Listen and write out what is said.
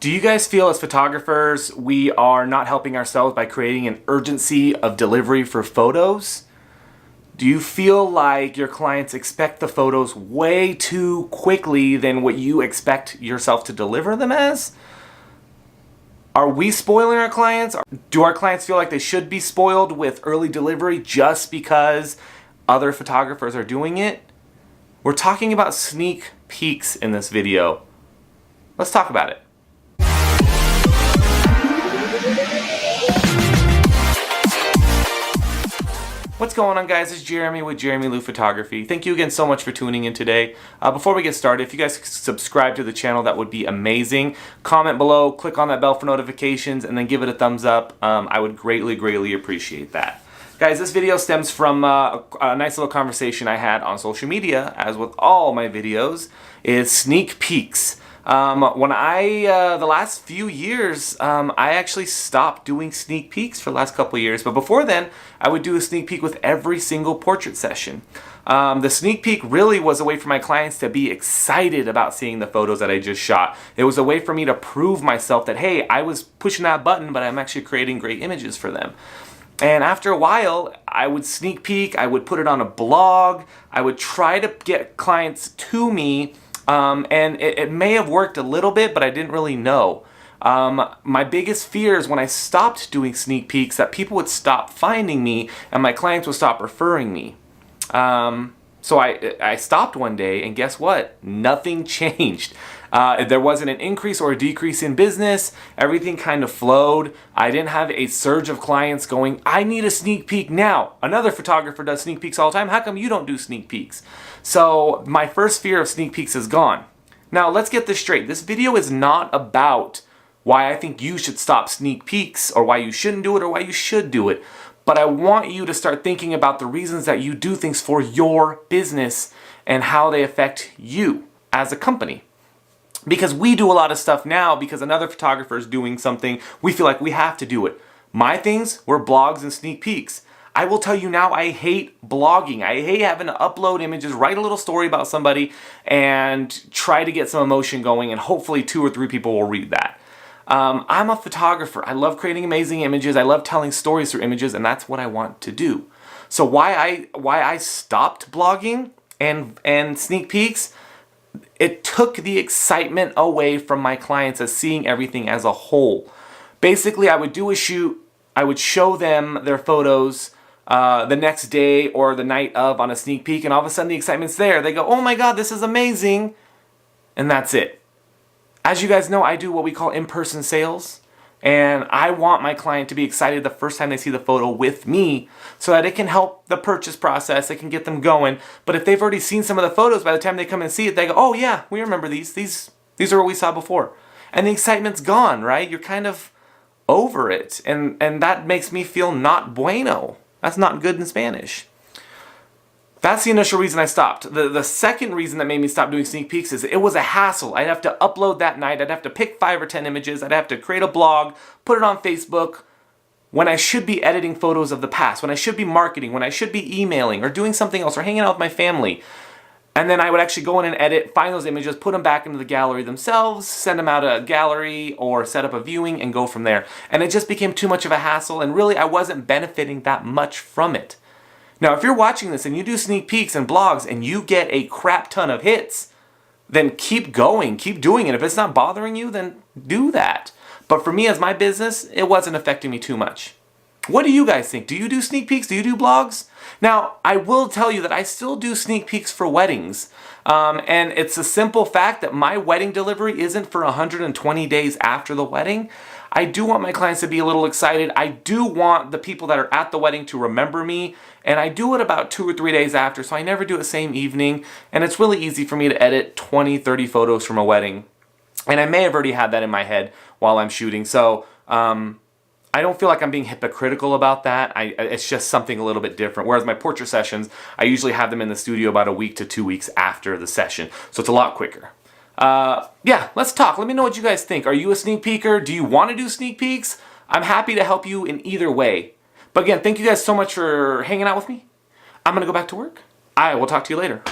Do you guys feel as photographers we are not helping ourselves by creating an urgency of delivery for photos? Do you feel like your clients expect the photos way too quickly than what you expect yourself to deliver them as? Are we spoiling our clients? Do our clients feel like they should be spoiled with early delivery just because other photographers are doing it? We're talking about sneak peeks in this video. Let's talk about it. What's going on, guys? It's Jeramie with JeramieLu Photography. Thank you again so much for tuning in today. Before we get started, if you guys could subscribe to the channel, that would be amazing. Comment below, click on that bell for notifications, and then give it a thumbs up. I would greatly appreciate that. Guys, this video stems from a nice little conversation I had on social media, as with all my videos, is sneak peeks. The last few years, I actually stopped doing sneak peeks for the last couple of years, but before then, I would do a sneak peek with every single portrait session. The sneak peek really was a way for my clients to be excited about seeing the photos that I just shot. It was a way for me to prove myself that, hey, I was pushing that button, but I'm actually creating great images for them. And after a while, I would sneak peek, I would put it on a blog, I would try to get clients to me. And it may have worked a little bit, but I didn't really know. My biggest fear is when I stopped doing sneak peeks that people would stop finding me and my clients would stop referring me. So I stopped one day, and guess what? Nothing changed. There wasn't an increase or a decrease in business. Everything kind of flowed. I didn't have a surge of clients going, I need a sneak peek now. Another photographer does sneak peeks all the time. How come you don't do sneak peeks? So my first fear of sneak peeks is gone. Now let's get this straight. This video is not about why I think you should stop sneak peeks or why you shouldn't do it or why you should do it. But I want you to start thinking about the reasons that you do things for your business and how they affect you as a company. Because we do a lot of stuff now because another photographer is doing something, we feel like we have to do it. My things were blogs and sneak peeks. I will tell you now, I hate blogging. I hate having to upload images, write a little story about somebody, and try to get some emotion going, and hopefully 2 or 3 people will read that. I'm a photographer. I love creating amazing images. I love telling stories through images, and that's what I want to do. So why I stopped blogging and sneak peeks, it took the excitement away from my clients as seeing everything as a whole. Basically, I would do a shoot, I would show them their photos the next day or the night of on a sneak peek, and all of a sudden the excitement's there. They go, oh my God, this is amazing. And that's it. As you guys know, I do what we call in-person sales, and I want my client to be excited the first time they see the photo with me so that it can help the purchase process, it can get them going. But if they've already seen some of the photos, by the time they come and see it, they go, oh yeah, we remember these. These are what we saw before. And the excitement's gone, right? You're kind of over it, and that makes me feel not bueno. That's not good in Spanish. That's the initial reason I stopped. The second reason that made me stop doing sneak peeks is it was a hassle. I'd have to upload that night. I'd have to pick 5 or 10 images. I'd have to create a blog, put it on Facebook, when I should be editing photos of the past, when I should be marketing, when I should be emailing or doing something else or hanging out with my family. And then I would actually go in and edit, find those images, put them back into the gallery themselves, send them out to a gallery or set up a viewing and go from there. And it just became too much of a hassle, and really I wasn't benefiting that much from it. Now, if you're watching this and you do sneak peeks and blogs and you get a crap ton of hits, then keep going, keep doing it. If it's not bothering you, then do that. But for me as my business, it wasn't affecting me too much. What do you guys think? Do you do sneak peeks? Do you do blogs? Now, I will tell you that I still do sneak peeks for weddings. And it's a simple fact that my wedding delivery isn't for 120 days after the wedding. I do want my clients to be a little excited. I do want the people that are at the wedding to remember me. And I do it about 2 or 3 days after, so I never do it same evening. And it's really easy for me to edit 20, 30 photos from a wedding. And I may have already had that in my head while I'm shooting. So I don't feel like I'm being hypocritical about that. It's just something a little bit different. Whereas my portrait sessions, I usually have them in the studio about a week to 2 weeks after the session. So it's a lot quicker. Yeah, let's talk. Let me know what you guys think. Are you a sneak peeker? Do you want to do sneak peeks? I'm happy to help you in either way. But again, thank you guys so much for hanging out with me. I'm going to go back to work. I will talk to you later.